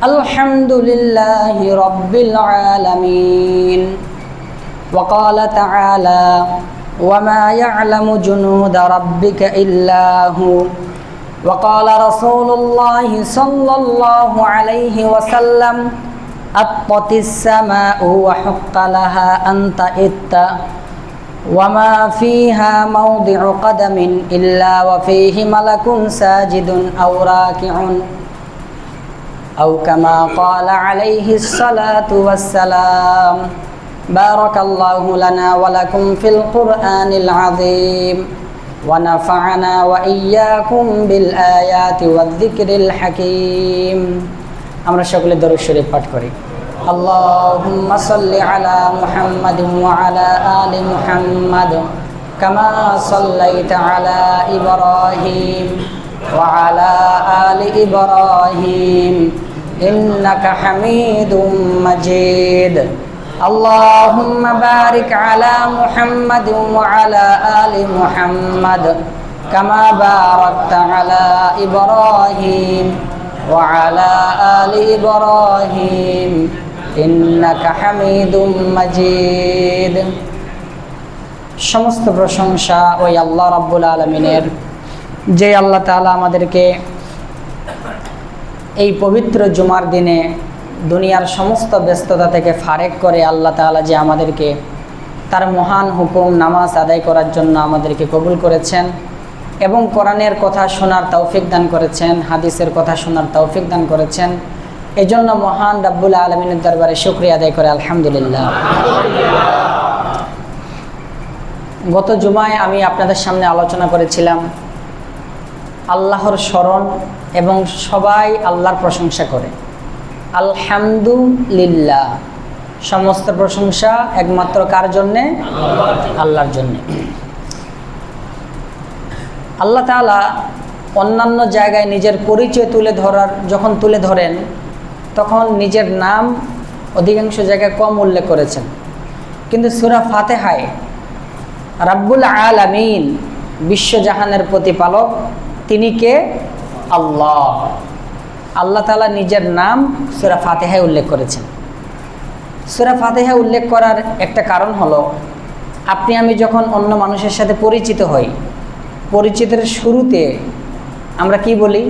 আলহামদুলিল্লাহি রাব্বিল আলামিন। وقال تعالى وما يعلم جنود ربك إلا هو وقال رسول الله صلى الله عليه وسلم أطت السماء وحق لها أن تئت وما فيها موضع قدم إلا وفيه ملك ساجد أو راكع أو كما قال عليه الصلاة والسلام بارك الله لنا ولكم في القرآن العظيم ونفعنا وإياكم بالآيات والذكر الحكيم। আমরা সকলে দরুদ শরীফ পাঠ করি। اللهم صل على محمد وعلى آل محمد كما صليت على إبراهيم وعلى آل إبراهيم إنك حميد مجيد اللهم بارك على محمد وعلى آل محمد كما باركت على إبراهيم وعلى آل إبراهيم إنك حميد مجيد। সমস্ত প্রশংসা ওই আল্লাহ রাব্বুল আলামিনের, যে আল্লাহ তাআলা আমাদেরকে এই পবিত্র জুমার দিনে দুনিয়ার সমস্ত ব্যস্ততা থেকে ফারেক করে আল্লাহ তাআলা যে আমাদেরকে তার মহান হুকুম নামাজ আদায় করার জন্য আমাদেরকে কবুল করেছেন এবং কোরআনের কথা শোনার তৌফিক দান করেছেন, হাদিসের কথা শোনার তৌফিক দান করেছেন। এজন্য মহান রাব্বুল আলামিনের দরবারে শুকরিয়া আদায় করে আলহামদুলিল্লাহ। গত জুমায় আমি আপনাদের সামনে আলোচনা করেছিলাম আল্লাহর স্মরণ এবং সবাই আল্লাহর প্রশংসা করে। আলহামদুলিল্লাহ, সমস্ত প্রশংসা একমাত্র কার জন্যে? আল্লাহর জন্যে। আল্লাহ তাআলা অন্যান্য জায়গায় নিজের পরিচয় যখন তুলে ধরেন তখন নিজের নাম অধিকাংশ জায়গায় কম উল্লেখ করেছেন, কিন্তু সূরা ফাতিহায় রাব্বুল আলামিন, বিশ্বজাহানের প্রতিপালক, তিনি কে? আল্লাহ। আল্লাহ তাআলা নিজের নাম সূরা ফাতিহায় উল্লেখ করেছেন। সূরা ফাতিহায় উল্লেখ করার একটা কারণ হলো, আপনি আমি যখন অন্য মানুষের সাথে পরিচিত হই, পরিচিতের শুরুতে আমরা কি বলি?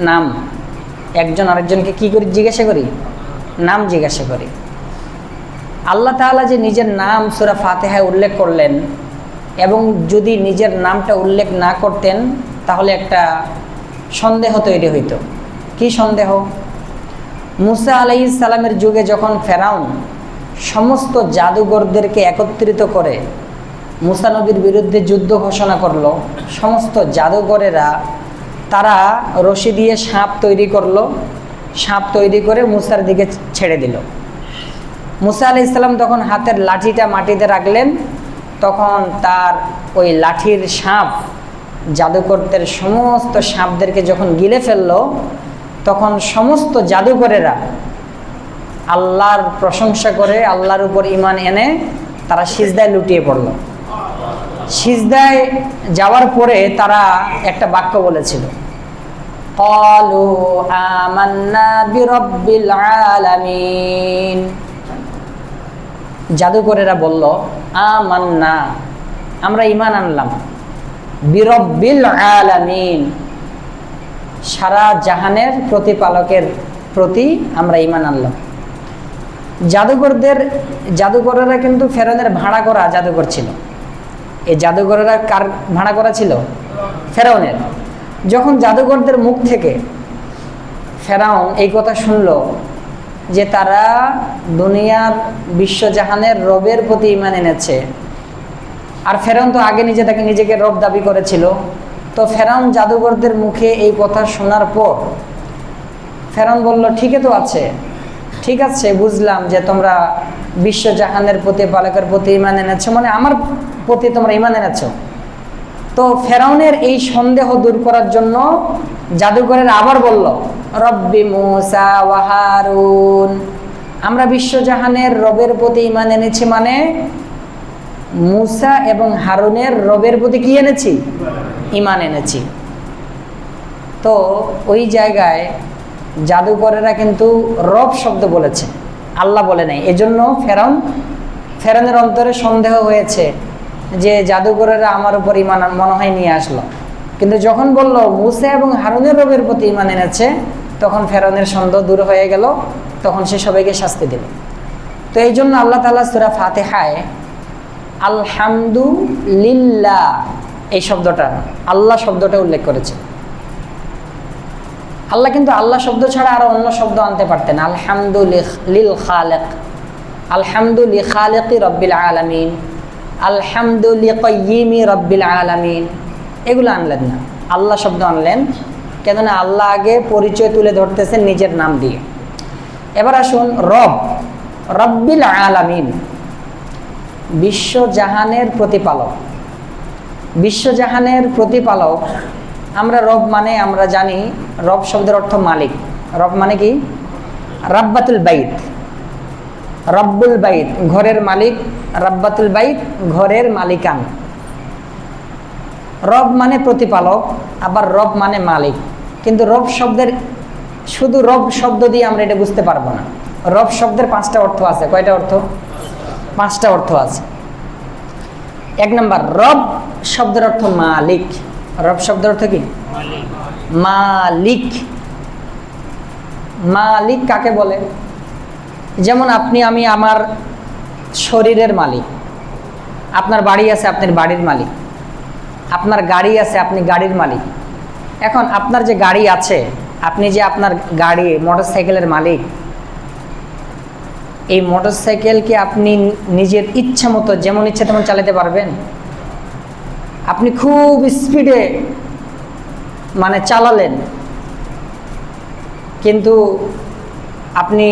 নাম। একজন আরেকজনকে কি করি? জিজ্ঞাসা করি, নাম জিজ্ঞাসা করি। আল্লাহ তাআলা যে নিজের নাম সূরা ফাতিহায় উল্লেখ করলেন, এবং যদি নিজের নামটা উল্লেখ না করতেন তাহলে একটা সন্দেহ তৈরি হইতো। কি সন্দেহ? মুসা আলাইহিস সালামের যুগে যখন ফেরাউন সমস্ত জাদুঘরদেরকে একত্রিত করে মুসা নবীর বিরুদ্ধে যুদ্ধ ঘোষণা করলো, সমস্ত জাদুঘরেরা তারা রশি দিয়ে সাপ তৈরি করলো, সাপ তৈরি করে মুসার দিকে ছেড়ে দিল। মুসা আলাইহিস সালাম তখন হাতের লাঠিটা মাটিতে রাখলেন, তখন তার ওই লাঠির সাপ জাদুকরদের সমস্ত সাপদেরকে যখন গিলে ফেললো, তখন সমস্ত জাদুকরেরা আল্লাহর প্রশংসা করে আল্লাহর উপর ঈমান এনে তারা সিজদায় লুটিয়ে পড়ল। সিজদায় যাওয়ার পরে তারা একটা বাক্য বলেছিল, ক্বালু আমান্না বিরাব্বিল আলামিন। জাদুকরেরা বলল, আমান্না, আমরা ঈমান আনলাম, বিরাব্বিল আলামিন, সারা জাহানের প্রতিপালকের প্রতি আমরা ঈমান আনলাম। জাদুকরেরা কিন্তু ফেরাউনের ভাড়া করা জাদুকর ছিল। এই জাদুকরেরা কার ভাড়া করা ছিল? ফেরাউনের। যখন জাদুকরদের মুখ থেকে ফেরাউন এই কথা শুনল যে তারা দুনিয়ার বিশ্বজাহানের রবের প্রতি ঈমান এনেছে, আর ফেরাউন তো আগে নিজেকে রব দাবি করেছিল, তো ফেরাউন জাদুকরদের মুখে এই কথা শোনার পর ফেরাউন বলল, ঠিকই তো আছে, ঠিক আছে, বুঝলাম যে তোমরা বিশ্বজাহানের প্রতিপালকের প্রতি ঈমান এনেছো, মানে আমার প্রতি তোমরা ঈমান এনেছো। তো ফেরাউনের এই সন্দেহ দূর করার জন্য জাদুকরের আবার বলল, রব্বি মুসা ওয়া হারুন, আমরা বিশ্বজাহানের রবের প্রতি ঈমান এনেছি, মানে মুসা এবং হারুনের রবের প্রতি কি এনেছি? ঈমান এনেছি। তো ওই জায়গায় জাদুকরেরা কিন্তু রব শব্দ বলেছে, আল্লাহ বলে নাই। এজন্য ফেরাউনের অন্তরে সন্দেহ হয়েছে যে জাদুকরেরা আমার উপর ঈমান মনে হয় নিয়ে আসলো। কিন্তু যখন বলল মুসা এবং হারুনের রবের প্রতি ঈমান এনেছে, তখন ফেরাউনের সন্দেহ দূর হয়ে গেল, তখন সে সবাইকে শাস্তি দিল। তো এই জন্য আল্লাহ তাআলা সূরা ফাতিহায় আলহামদুলিল্লাহ এই শব্দটা, আল্লাহ শব্দটা উল্লেখ করেছে। আল্লাহ কিন্তু আল্লাহ শব্দ ছাড়া আরো অন্য শব্দ আনতে পারতেন। আলহামদুলিল খালিক, আলহামদুলি খালিকি রব্বিল আলামিন, আলহামদুলি কাইয়িমি রব্বিল আলামিন, এগুলো আনলেন না, আল্লাহ শব্দ আনলেন। কেননা আল্লাহ আগে পরিচয় তুলে ধরতেছেন নিজের নাম দিয়ে। এবার আসুন রব্বিল আলামিন, বিশ্বজাহানের প্রতিপালক। বিশ্বজাহানের প্রতিপালক, আমরা রব মানে আমরা জানি রব শব্দের অর্থ মালিক। রব মানে কি? রাব্বাতুল বাইত, রব্বুল বাইত ঘরের মালিক, রাব্বাতুল বাইত ঘরের মালিকান। রব মানে প্রতিপালক, আবার রব মানে মালিক। কিন্তু রব শব্দের শুধু রব শব্দ দিয়ে আমরা এটা বুঝতে পারবো না। রব শব্দের 5টা অর্থ আছে। কয়টা অর্থ? 5টা অর্থ আছে। 1 নম্বর, রব শব্দের অর্থ মালিক। রব শব্দের অর্থ কি? মালিক। মালিক কাকে বলে? যেমন আপনি আমি আমার শরীরের মালিক। আপনার বাড়ি আছে, আপনার বাড়ির মালিক। আপনার গাড়ি আছে, আপনি গাড়ির মালিক। এখন আপনার যে গাড়ি আছে, আপনি যে আপনার গাড়ি মোটরসাইকেলের মালিক, এই মোটরসাইকেলকে আপনি নিজের ইচ্ছা মতো যেমন ইচ্ছা তেমন চালাতে পারবেন? আপনি খুব স্পিডে মানে চালালেন, কিন্তু আপনি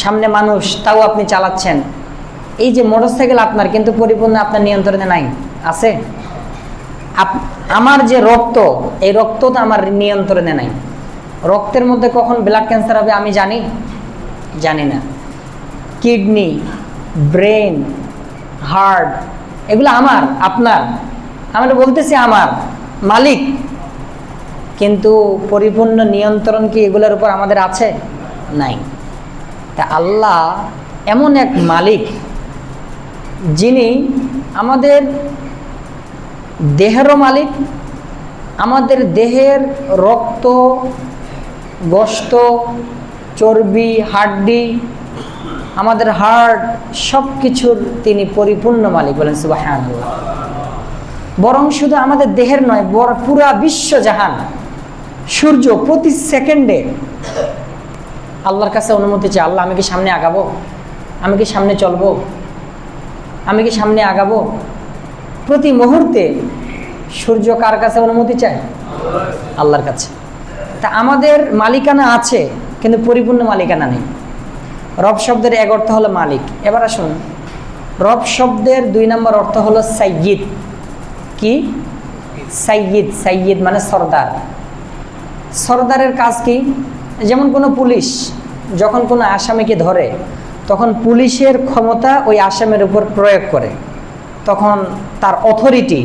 সামনে মানুষ, তাও আপনি চালাচ্ছেন। এই যে মোটরসাইকেল আপনার, কিন্তু পরিপূর্ণ আপনার নিয়ন্ত্রণে নাই, আছে? আমার যে রক্ত, এই রক্ত তো আমার নিয়ন্ত্রণে নাই। রক্তের মধ্যে কখন ব্লাড ক্যান্সার হবে আমি জানি না। কিডনি, ব্রেন, হার্ট, এগুলো আমার, আপনার। আমরা বলতেছি আমার মালিক, কিন্তু পরিপূর্ণ নিয়ন্ত্রণ কি এগুলোর উপর আমাদের আছে? নাই। তা আল্লাহ এমন এক মালিক যিনি আমাদের দেহেরও মালিক, আমাদের দেহের রক্ত, গোশত, চর্বি, হাড্ডি, আমাদের হার্ট, সব কিছুর তিনি পরিপূর্ণ মালিক। বলেন সুবহানাল্লাহ। বরং শুধু আমাদের দেহের নয়, পুরা বিশ্বজাহান, সূর্য প্রতি সেকেন্ডে আল্লাহর কাছে অনুমতি চায়। আল্লাহ, আমি কি সামনে আগাবো? আমি কি সামনে চলবো? আমি কি সামনে আগাবো? প্রতি মুহূর্তে সূর্য কার কাছে অনুমতি চায়? আল্লাহর কাছে। তা আমাদের মালিকানা আছে, কিন্তু পরিপূর্ণ মালিকানা নেই। রব শব্দের 1 অর্থ হলো মালিক। এবার আসুন, রব শব্দের 2 নম্বর অর্থ হলো সাইয়্যিদ। কি? সাইয়্যিদ। সাইয়্যিদ মানে সরদার। সরদারের কাজ কি? যেমন কোনো পুলিশ যখন কোনো আসামিকে ধরে, তখন পুলিশের ক্ষমতা ওই আসামির উপর প্রয়োগ করে, তখন তার অথরিটি,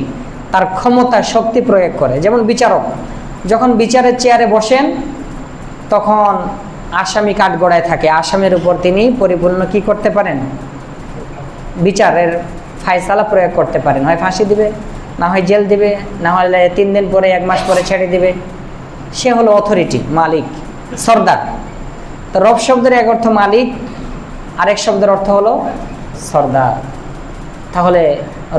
তার ক্ষমতা, শক্তি প্রয়োগ করে। যেমন বিচারক যখন বিচারের চেয়ারে বসেন, তখন আসামি কাঠগড়ায় থাকে, আসামির উপর তিনি পরিপূর্ণ কি করতে পারেন? বিচারের ফায়সালা প্রয়োগ করতে পারেন। হয় ফাঁসি দিবে, না হয় জেল দিবে, না হলে 3 দিন পরে, 1 মাস পরে ছেড়ে দিবে। সে হলো অথরিটি, মালিক, সরদার। তো রব শব্দের 1 অর্থ মালিক, আরেক শব্দের অর্থ হলো সরদার। তাহলে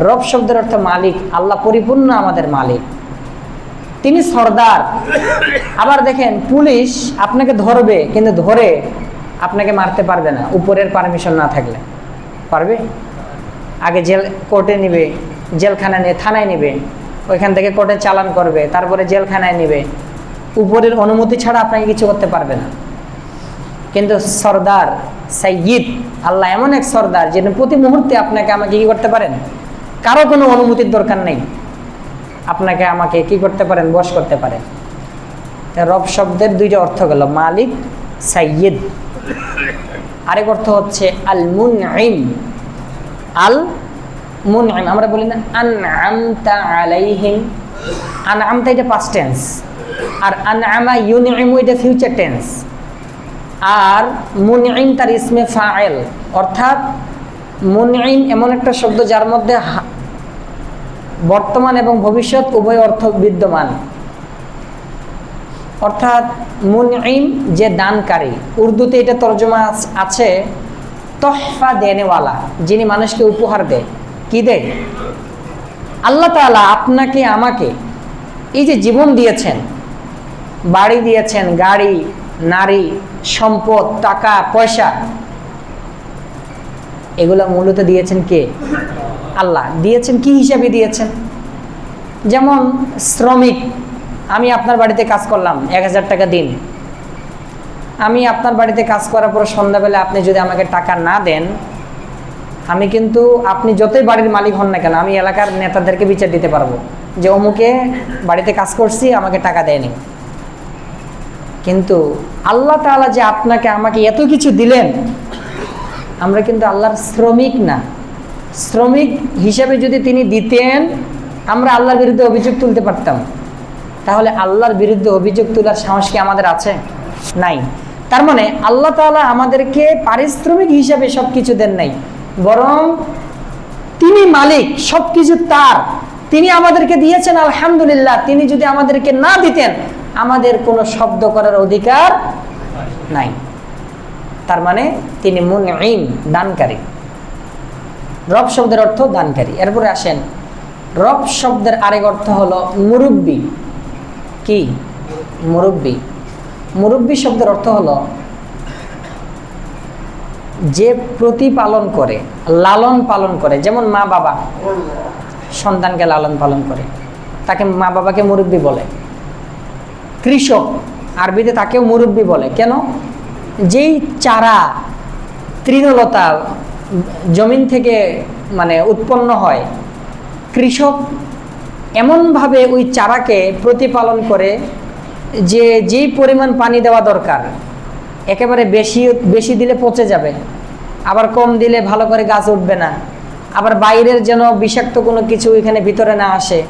রব শব্দের অর্থ মালিক, আল্লাহ পরিপূর্ণ আমাদের মালিক, তিনি সরদার। আবার দেখেন, পুলিশ আপনাকে ধরবে, কিন্তু ধরে আপনাকে মারতে পারবে না উপরের পারমিশন না থাকলে। পারবে? আগে কোর্টে নিবে, জেলখানা নিয়ে থানায় নিবে, ওইখান থেকে কোর্টে চালান করবে, তারপরে জেলখানায় নিবে। উপরের অনুমতি ছাড়া আপনাকে কিছু করতে পারবে না। কিন্তু সরদার, সাইয়্যিদ, আল্লাহ এমন এক সরদার যিনি প্রতি মুহূর্তে আপনাকে আমাকে কি করতে পারেন? কারো কোনো অনুমতির দরকার নেই, আপনাকে আমাকে কি করতে পারেন? বশ করতে পারেন। রব শব্দের 2টা অর্থ গেল, মালিক, সাইয়্যিদ। আরেক অর্থ হচ্ছে আল মুনঈম। আল মুনঈম আমরা বলি না আনআমতা আলাইহিম? আনআমতা এটা পাস্ট টেন্স, আর আনআমা ইউনঈমু এটা ফিউচার টেন্স। আর মুনঈম তার ইসমে ফাইল, অর্থাৎ মুনঈম এমন একটা শব্দ যার মধ্যে বর্তমান এবং ভবিষ্যৎ উভয় অর্থ বিদ্যমান। অর্থাৎ মুনঈম যে দানকারী, উর্দুতে এটা তর্জমা আছে তোহফা দেনেওয়ালা, যিনি মানুষকে উপহার দেয়। কি দেয়? আল্লাহ তাআলা আপনাকে আমাকে এই যে জীবন দিয়েছেন, বাড়ি দিয়েছেন, গাড়ি, নারী, সম্পদ, টাকা পয়সা, এগুলো মূলত দিয়েছেন কে? আল্লাহ। দিয়েছেন কি হিসাবে দিয়েছেন? যেমন শ্রমিক, আমি আপনার বাড়িতে কাজ করলাম, 1000 টাকা দিন। আমি আপনার বাড়িতে কাজ করার পর সন্ধ্যাবেলা আপনি যদি আমাকে টাকা না দেন, আমি কিন্তু, আপনি যতই বাড়ির মালিক হন না কেন, আমি এলাকার নেতাদেরকে বিচার দিতে পারবো যে অমুকে বাড়িতে কাজ করছি, আমাকে টাকা দেয়নি। কিন্তু আল্লাহ তাআলা যে আপনাকে আমাকে এত কিছু দিলেন, আমরা কিন্তু আল্লাহর শ্রমিক না। শ্রমিক হিসাবে যদি তিনি দিতেন, আমরা আল্লাহর বিরুদ্ধে অভিযোগ তুলতে পারতাম। তাহলে আল্লাহর বিরুদ্ধে অভিযোগ তোলার সাহস কি আমাদের আছে? নাই। তার মানে আল্লাহ তাআলা আমাদেরকে পারিশ্রমিক হিসাবে সব কিছু দেন নাই, বরং তিনি মালিক, সব কিছু তার, তিনি আমাদেরকে দিয়েছেন আলহামদুলিল্লাহ। তিনি যদি আমাদেরকে না দিতেন, আমাদের কোনো শব্দ করার অধিকার নাই। তার মানে তিনি মুনঈম, দানকারী। রব শব্দের অর্থ দানকারী। এরপরে আসেন, রব শব্দের আরেক অর্থ হলো মুরব্বি। কি? মুরব্বি। মুরব্বি শব্দের অর্থ হলো যে প্রতিপালন করে, লালন পালন করে। যেমন মা বাবা সন্তানকে লালন পালন করে, তাকে মা বাবাকে মুরব্বি বলে। কৃষক, আরবিতে তাকেও মুরব্বি বলে। কেন? যেই চারা, তৃণলতা জমিন থেকে মানে উৎপন্ন হয়, কৃষক এমনভাবে ওই চারাকে প্রতিপালন করে যে যেই পরিমাণ পানি দেওয়া দরকার, একেবারে বেশি দিলে পচে যাবে, আবার কম দিলে ভালো করে গাছ উঠবে না, আবার বাইরের যেন বিষাক্ত কোনো কিছু এখানে ভিতরে না আসে,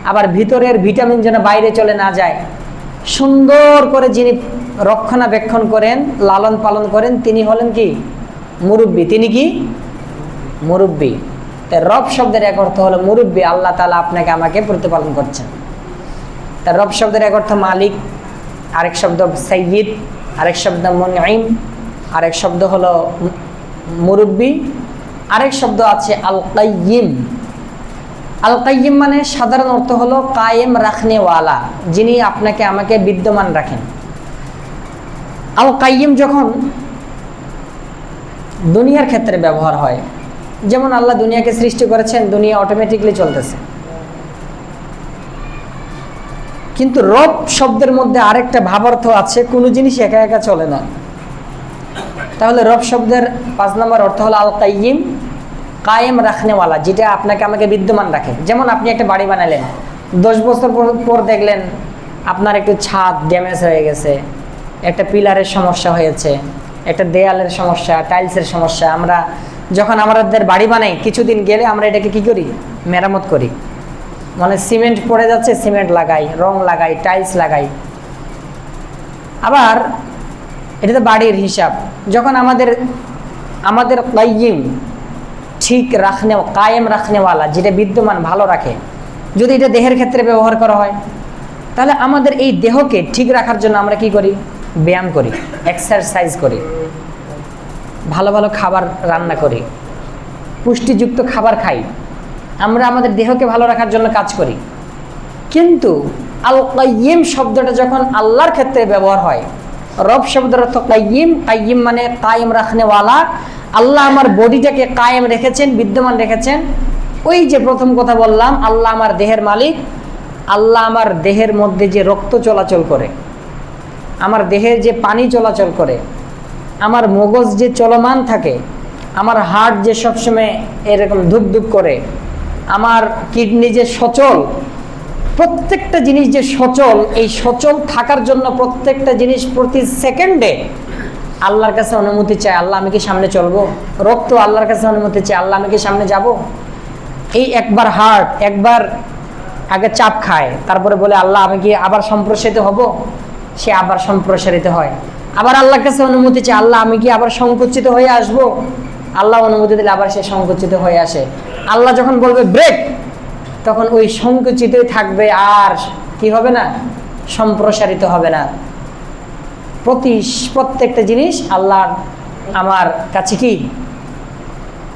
আবার ভিতরের ভিটামিন যেন বাইরে চলে না যায়, সুন্দর করে যিনি রক্ষণাবেক্ষণ করেন, লালন পালন করেন, তিনি হলেন কি? মুরব্বি। তিনি কি? মুরব্বি। তাই রব শব্দের এক অর্থ হলো মুরব্বি। আল্লাহ তাআলা আপনাকে আমাকে প্রতিপালন করছেন। তার রব শব্দের এক অর্থ মালিক, আরেক শব্দ সাইয়্যিদ, আরেক শব্দ মুনঈম, আরেক শব্দ হলো মুরব্বি, আরেক শব্দ আছে আল কাইয়্যিম। আল কাইয়্যিম মানে সাধারণ অর্থ হলো কায়েম রাখনেওয়ালা, যিনি আপনাকে আমাকে বিদ্যমান রাখেন। আল কাইয়্যিম যখন দুনিয়ার ক্ষেত্রে ব্যবহার হয়, যেমন আল্লাহ দুনিয়াকে সৃষ্টি করেছেন, দুনিয়া অটোমেটিকলি চলতেছে। কিন্তু রব শব্দের মধ্যে আরেকটা ভাবার্থ আছে, কোনো জিনিস একা একা চলে না। তাহলে রব শব্দের 5 নম্বর অর্থ হলো আল কাইয়্যিম, কায়েম রাখনেওয়ালা, যেটা আপনাকে আমাকে বিদ্যমান রাখে। যেমন আপনি একটা বাড়ি বানালেন, 10 বছর পর দেখলেন আপনার একটু ছাদ ড্যামেজ হয়ে গেছে, একটা পিলারের সমস্যা হয়েছে, একটা দেয়ালের সমস্যা, টাইলসের সমস্যা। আমরা যখন আমাদের বাড়ি বানাই, কিছুদিন গেলে আমরা এটাকে কি করি? মেরামত করি। মানে সিমেন্ট পড়ে যাচ্ছে, সিমেন্ট লাগাই, রং লাগাই, টাইলস লাগাই। আবার এটা তো বাড়ির হিসাব। যখন আমাদের কাইয়্যিম, ঠিক রাখনে, কায়েম রাখনেওয়ালা, যেটা বিদ্যমান, ভালো রাখে, যদি এটা দেহের ক্ষেত্রে ব্যবহার করা হয়, তাহলে আমাদের এই দেহকে ঠিক রাখার জন্য আমরা কি করি? ব্যায়াম করি, এক্সারসাইজ করি, ভালো ভালো খাবার রান্না করি, পুষ্টিযুক্ত খাবার খাই, আমরা আমাদের দেহকে ভালো রাখার জন্য কাজ করি। কিন্তু আল কাইয়্যিম শব্দটা যখন আল্লাহর ক্ষেত্রে ব্যবহার হয়, রব শব্দের অর্থ কাইয়্যিম, কাইয়্যিম মানে কায়েম রাখনেওয়ালা। আল্লাহ আমার বডিটাকে কায়েম রেখেছেন, বিদ্যমান রেখেছেন। ওই যে প্রথম কথা বললাম, আল্লাহ আমার দেহের মালিক। আল্লাহ আমার দেহের মধ্যে যে রক্ত চলাচল করে, আমার দেহের যে পানি চলাচল করে, আমার মগজ যে চলমান থাকে, আমার হার্ট যে সবসময় এরকম ধুকধুক করে, আমার কিডনি যে সচল, প্রত্যেকটা জিনিস যে সচল, এই সচল থাকার জন্য প্রত্যেকটা জিনিস প্রতি সেকেন্ডে আল্লাহর কাছে অনুমতি চায়। আল্লাহ আমি কি সামনে চলবো? রক্ত আল্লাহর কাছে অনুমতি চায়, আল্লাহ আমি কি সামনে যাব? এই একবার হার্ট একবার আগে চাপ খায়, তারপরে বলে আল্লাহ আমি কি আবার সম্প্রসারিত হব? সে আবার সম্প্রসারিত হয়। আবার আল্লাহর কাছে অনুমতি চায়, আল্লাহ আমি কি আবার সংকুচিত হয়ে আসব? আল্লাহ অনুমতি দিলে আবার সে সংকুচিত হয়ে আসে। আল্লাহ যখন বলবে ব্রেক, তখন ওই সংকুচিতই থাকবে, আর কি হবে না, সম্প্রসারিত হবে না। প্রত্যেকটা জিনিস আল্লাহ আমার কাছে কি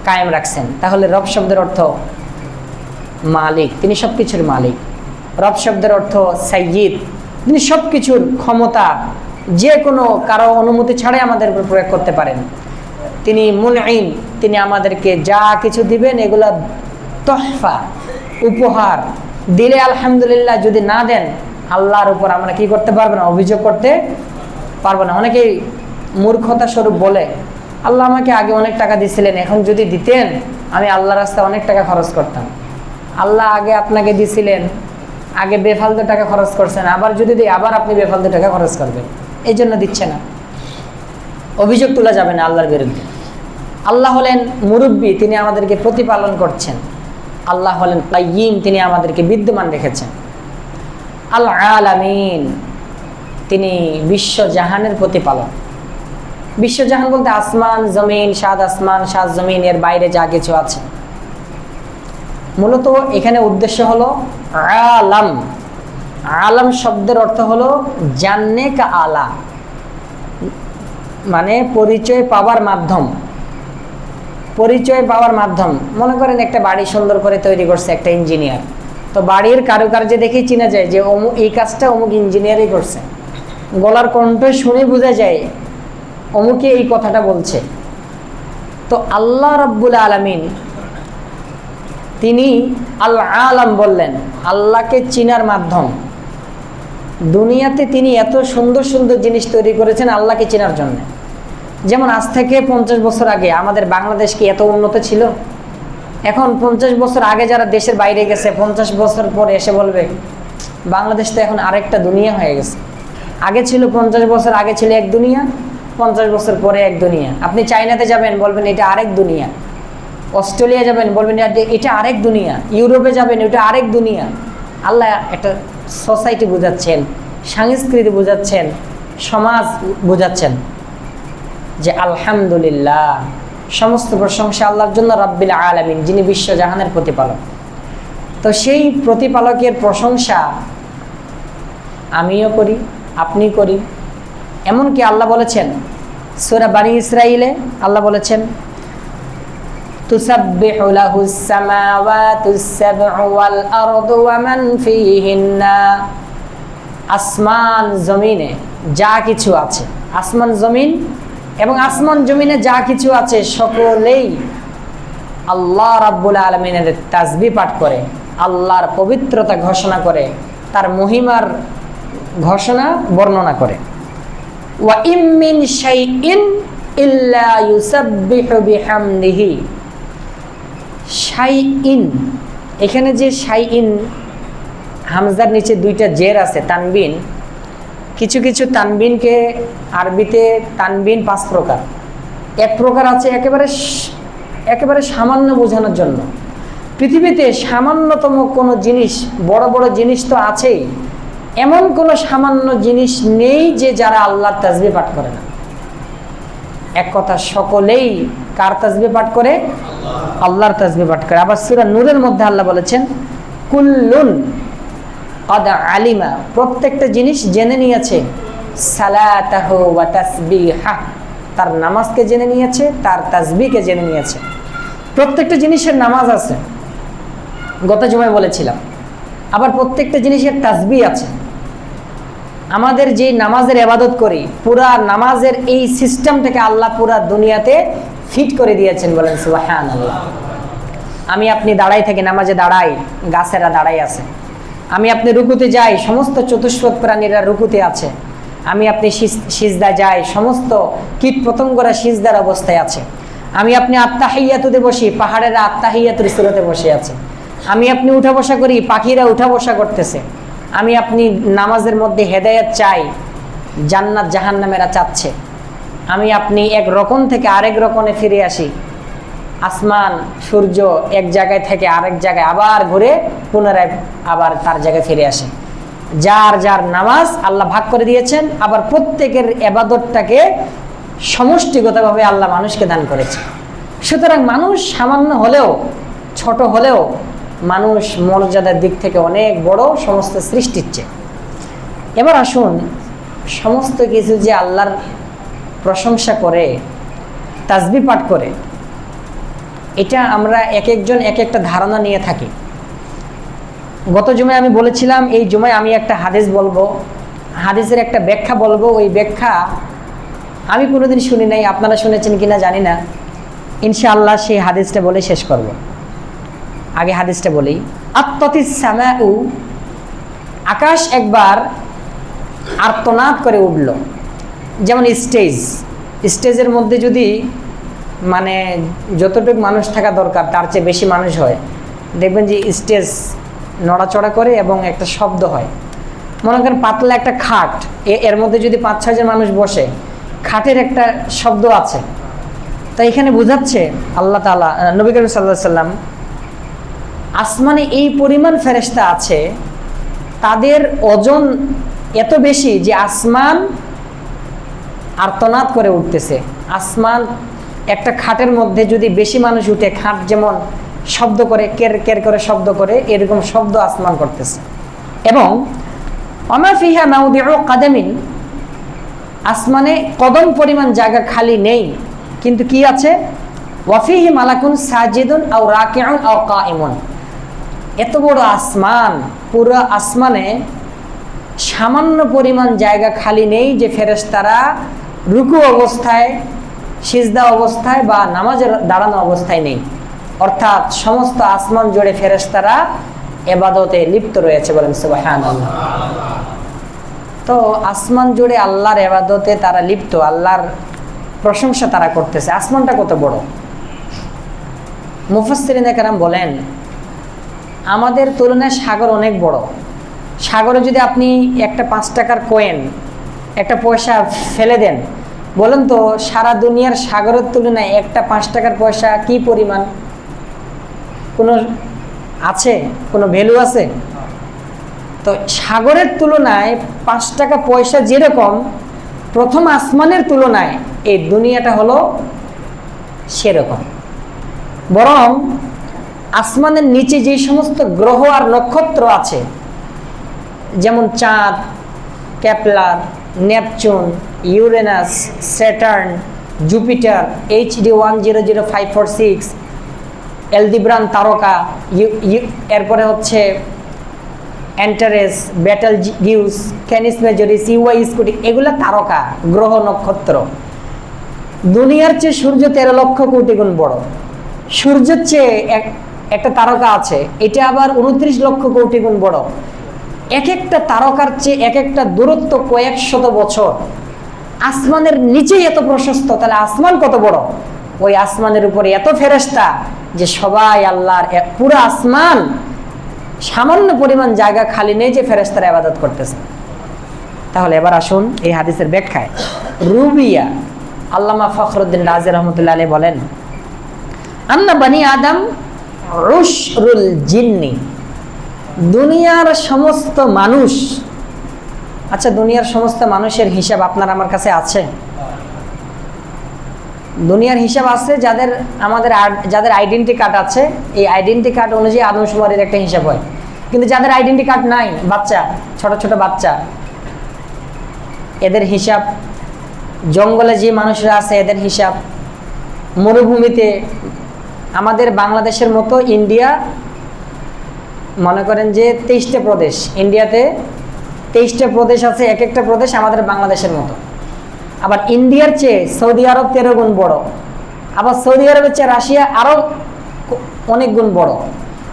কায়েম রাখছেন। তাহলে রব শব্দের অর্থ মালিক, তিনি সব কিছুর মালিক। রব শব্দের অর্থ সাইয়্যিদ, তিনি সব কিছুর ক্ষমতা যে কোনো কারো অনুমতি ছাড়াই আমাদের উপর প্রয়োগ করতে পারেন। তিনি মুনঈম, তিনি আমাদেরকে যা কিছু দিবেন এগুলা তোহফা, উপহার। দিলে আলহামদুলিল্লাহ, যদি না দেন আল্লাহর উপর আমরা কি করতে পারবো না, অভিযোগ করতে পারবো না। অনেকেই মূর্খতা স্বরূপ বলে, আল্লাহ আমাকে আগে অনেক টাকা দিছিলেন, এখন যদি দিতেন আমি আল্লাহর রাস্তায় অনেক টাকা খরচ করতাম। আল্লাহ আগে আপনাকে দিছিলেন, আগে বেফালতু টাকা খরচ করছেন, আবার যদি দিই আবার আপনি বেফালতু টাকা খরচ করবেন, এই জন্য দিচ্ছে না। অভিযোগ তোলা যাবে না আল্লাহর বিরুদ্ধে। আল্লাহ হলেন মুরব্বী, তিনি আমাদেরকে প্রতিপালন করছেন। আল্লাহ হলেন কাইয়্যিম, তিনি আমাদেরকে বিদ্যমান রেখেছেন। আল আলামিন, তিনি বিশ্বজাহানের প্রতিপালক। বিশ্বজাহান বলতে আসমান জমিন, সাত আসমান সাত জমিন, এর বাইরে যা কিছু আছে। মূলত এখানে উদ্দেশ্য হলো আলাম। আলাম শব্দের অর্থ হলো জান্নে কা আলা, মানে পরিচয় পাওয়ার মাধ্যম। পরিচয় পাওয়ার মাধ্যম। মনে করেন একটা বাড়ি সুন্দর করে তৈরি করছে একটা ইঞ্জিনিয়ার, তো বাড়ির কারুকার্যে দেখেই চিনা যায় যে এই কাজটা অমুক ইঞ্জিনিয়ারই করছে। গলার কণ্ঠ শুনে বোঝা যায় অমুকে এই কথাটা বলছে। তো আল্লাহ রাব্বুল আলামিন তিনি আল আলাম বললেন, আল্লাহকে চিনার মাধ্যম। দুনিয়াতে তিনি এত সুন্দর সুন্দর জিনিস তৈরি করেছেন আল্লাহকে চেনার জন্য। যেমন আজ থেকে 50 বছর আগে আমাদের বাংলাদেশ কি এত উন্নত ছিল? এখন 50 বছর আগে যারা দেশের বাইরে গেছে, 50 বছর পরে এসে বলবে বাংলাদেশ তো এখন আরেকটা দুনিয়া হয়ে গেছে। আগে ছিল 50 বছর আগে ছিল এক দুনিয়া, 50 বছর পরে এক দুনিয়া। আপনি চায়নাতে যাবেন, বলবেন এটা আরেক দুনিয়া। অস্ট্রেলিয়া যাবেন, বলবেন এটা আরেক দুনিয়া। ইউরোপে যাবেন, এটা আরেক দুনিয়া। আল্লাহ একটা সোসাইটি বোঝাচ্ছেন, সংস্কৃতি বোঝাচ্ছেন, সমাজ বোঝাচ্ছেন যে আলহামদুলিল্লাহ, সমস্ত প্রশংসা আল্লাহর জন্য, রাব্বিল আলামিন, যিনি বিশ্বজাহানের প্রতিপালক। তো সেই প্রতিপালকের প্রশংসা আমিও করি, আপনি করি। এমনকি আল্লাহ বলেছেন সূরা বানী ইসরাঈলে, আল্লাহ বলেছেন তুসাব্বিহু লাহুস সামাওয়াতুস সাবউ ওয়াল আরদু ওয়া মান ফীহিন্না। আসমান জমিনে যা কিছু আছে, আসমান জমিন এবং আসমান জমিনে যা কিছু আছে সকলেই আল্লাহ রাব্বুল আলামিনের তাসবিহ পাঠ করে, আল্লাহর পবিত্রতা ঘোষণা করে, তার মহিমার ঘোষণা বর্ণনা করে। ওয়া ইম মিন শাইইন ইল্লা ইউসাব্বিহু বিহামদিহি। শাইইন, এখানে যে শাইইন হামজার নিচে দুইটা জের আছে, তানবিন। কিছু কিছু তানবিনকে আরবিতে তানবিন 5 প্রকার। এক প্রকার আছে একেবারে সামান্য বোঝানোর জন্য। পৃথিবীতে সামান্যতম কোনো জিনিস, বড় বড় জিনিস তো আছেই, এমন কোনো সামান্য জিনিস নেই যে যারা আল্লাহর তাসবিহ পাঠ করে না। এক কথা, সকলেই কার তাসবিহ পাঠ করে? আল্লাহর তাসবিহ পাঠ করে। আবার সূরা নূরের মধ্যে আল্লাহ বলেছেন কুল্লুন কদ আলিমা, প্রত্যেকটা জিনিস জেনে নিয়েছে, সালাতাহু ওয়া তাসবিহা, তার নামাজকে জেনে নিয়েছে, তার তাসবিহকে জেনে নিয়েছে। প্রত্যেকটা জিনিসের নামাজ আছে, গত জুমায় বলেছিলাম। আবার প্রত্যেকটা জিনিসের তাসবিহ আছে। আমাদের যে নামাজের ইবাদত করি, পুরা নামাজের এই সিস্টেমটাকে আল্লাহ পুরা দুনিয়াতে ফিট করে দিয়েছেন, বলেন সুবহানাল্লাহ। আমি আপনি দাঁড়াই থাকি, নামাজে দাঁড়াই, গাছেরা দাঁড়াই আছে। আমি আপনি রুকুতে যাই, সমস্ত চতুষ্পদ প্রাণীরা রুকুতে আছে। আমি আপনি সিজদা যাই, সমস্ত কীট পতঙ্গরা সিজদার অবস্থায় আছে। আমি আপনি আত্তাহিয়াতুতে বসি, পাহাড়েরা আত্তাহিয়াতুর সুরতে বসে আছে। আমি আপনি উঠা বসা করি, পাখিরা উঠা বসা করতেছে। আমি আপনি নামাজের মধ্যে হেদায়েত চাই, জান্নাত জাহান্নামেরা চাচ্ছে। আমি আপনি এক রকম থেকে আরেক রকমে ফিরে আসি। আসমান সূর্য এক জায়গায় থেকে আরেক জায়গায় আবার ঘুরে পুনরায় আবার তার জায়গায় ফিরে আসে। যার যার নামাজ আল্লাহ ভাগ করে দিয়েছেন, আবার প্রত্যেকের ইবাদতটাকে সমষ্টিগতভাবে আল্লাহ মানুষকে দান করেছে। সুতরাং মানুষ সামান্য হলেও, ছোট হলেও মানুষ মর্যাদার দিক থেকে অনেক বড় সমস্ত সৃষ্টির চেয়ে। এবার আসুন, সমস্ত কিছু যে আল্লাহর প্রশংসা করে, তাসবিহ পাঠ করে, এটা আমরা এক একজন এক একটা ধারণা নিয়ে থাকি। গত জুমায় আমি বলেছিলাম, এই জুমায় আমি একটা হাদিস বলবো, হাদিসের একটা ব্যাখ্যা বলবো। ওই ব্যাখ্যা আমি কোনোদিন শুনি নাই, আপনারা শুনেছেন কিনা জানি না। ইনশাআল্লাহ সেই হাদিসটা বলে শেষ করব। আগে হাদিসটা বলি। আত্তাতিস সামাউ, আকাশ একবার আর্তনাদ করে উঠল। যেমন স্টেজের মধ্যে যদি মানে যতটুকু মানুষ থাকা দরকার তার চেয়ে বেশি মানুষ হয়, দেখবেন যে স্টেজ নড়াচড়া করে এবং একটা শব্দ হয়। মনে করেন পাতলা একটা খাট, এর মধ্যে যদি 5-6 জন মানুষ বসে, খাটের একটা শব্দ আছে। তাই এখানে বোঝাচ্ছে আল্লাহ তাআলা, নবী করিম সাল্লাল্লাহু আলাইহি সাল্লাম, আসমানে এই পরিমাণ ফেরেশতা আছে, তাদের ওজন এত বেশি যে আসমান আর্তনাদ করে উঠতেছে। আসমান একটা খাটের মধ্যে যদি বেশি মানুষ উঠে, খাট যেমন শব্দ করে, কের কের করে শব্দ করে, এরকম শব্দ আসমান করতেছে। এবং ওমা ফিহা মাউদিউ কাদামিন, আসমানে কদম পরিমাণ জায়গা খালি নেই, কিন্তু কি আছে? ওয়াফিহি মালাকুন সাজিদুন আও রাকিউন আও কাইমুন। এত বড় আসমান, পুরো আসমানে সামান্য পরিমাণ জায়গা খালি নেই যে ফেরেশতারা রুকু অবস্থায়, সিজদা অবস্থায় বা নামাজের দাঁড়ানো অবস্থায় নেই। অর্থাৎ সমস্ত আসমান জুড়ে ফেরেশতারা ইবাদতে লিপ্ত রয়েছে, বলেন সুবহানাল্লাহ। তো আসমান জুড়ে আল্লাহর ইবাদতে তারা লিপ্ত, আল্লাহর প্রশংসা তারা করতেছে। আসমানটা কত বড়! মুফাসসিরিনে কেরাম বলেন, আমাদের তুলনায় সাগর অনেক বড়। সাগরে যদি আপনি একটা 5 টাকার কয়েন, একটা পয়সা ফেলে দেন, বলেন তো সারা দুনিয়ার সাগরের তুলনায় একটা 5 টাকার পয়সা কি পরিমাণ? কোনো আছে? কোনো ভ্যালু আছে? তো সাগরের তুলনায় 5 টাকা পয়সা যেরকম, প্রথম আসমানের তুলনায় এই দুনিয়াটা হলো সেরকম। বরং আসমানের নিচে যে সমস্ত গ্রহ আর নক্ষত্র আছে, যেমন চাঁদ, Kepler, Neptune, Uranus, Saturn, Jupiter, HD 100546, এলদিব্রান তারকা, এরপরে হচ্ছে অ্যান্টারেস, ব্যাটেল গিউস, ক্যানিস মেজরিস, ইউআই স্কুটি, এগুলা তারকা, গ্রহ, নক্ষত্র। দুনিয়ার চেয়ে সূর্য 13 লক্ষ কোটি গুণ বড়। সূর্যের চেয়ে একটা তারকা আছে, এটা আবার 29 লক্ষ কোটি গুণ বড়। এক একটা তারকার চেয়ে এক একটা দূরত্ব কয়েক শত বছর। আসমানের নিচেই এত প্রশস্ত, তাহলে আসমান কত বড়! ওই আসমানের উপরে এত ফেরেশতা যে সবাই আল্লাহর, পুরো আসমান সামান্য পরিমাণ জায়গা খালি নেই যে ফেরেশতারা ইবাদত করতেছে। তাহলে এবার আসুন এই হাদিসের ব্যাখ্যায়। রুবিয়া, আল্লামা ফখরুদ্দিন রাজি রহমতুল্লাহ আলাইহি বলেন, আন্না বানি আদম উশরুল জিন্নি, দুনিয়ার সমস্ত মানুষ। আচ্ছা, দুনিয়ার সমস্ত মানুষের হিসাব আপনার আমার কাছে আছে? দুনিয়ার হিসাব আছে যাদের আইডেন্টি কার্ড আছে, এই আইডেন্টি কার্ড অনুযায়ী আদমশুমারির একটা হিসাব হয়। কিন্তু যাদের আইডেন্টি কার্ড নাই, বাচ্চা, ছোট ছোট বাচ্চা, এদের হিসাব। জঙ্গলে যে মানুষরা আছে এদের হিসাব। মরুভূমিতে, আমাদের বাংলাদেশের মতো ইন্ডিয়া, মনে করেন যে 23টা প্রদেশ, ইন্ডিয়াতে 23টা প্রদেশ আছে, এক একটা প্রদেশ আমাদের বাংলাদেশের মতো। আবার ইন্ডিয়ার চেয়ে সৌদি আরব 13 গুণ বড়, আবার সৌদি আরবের চেয়ে রাশিয়া আরও অনেক গুণ বড়।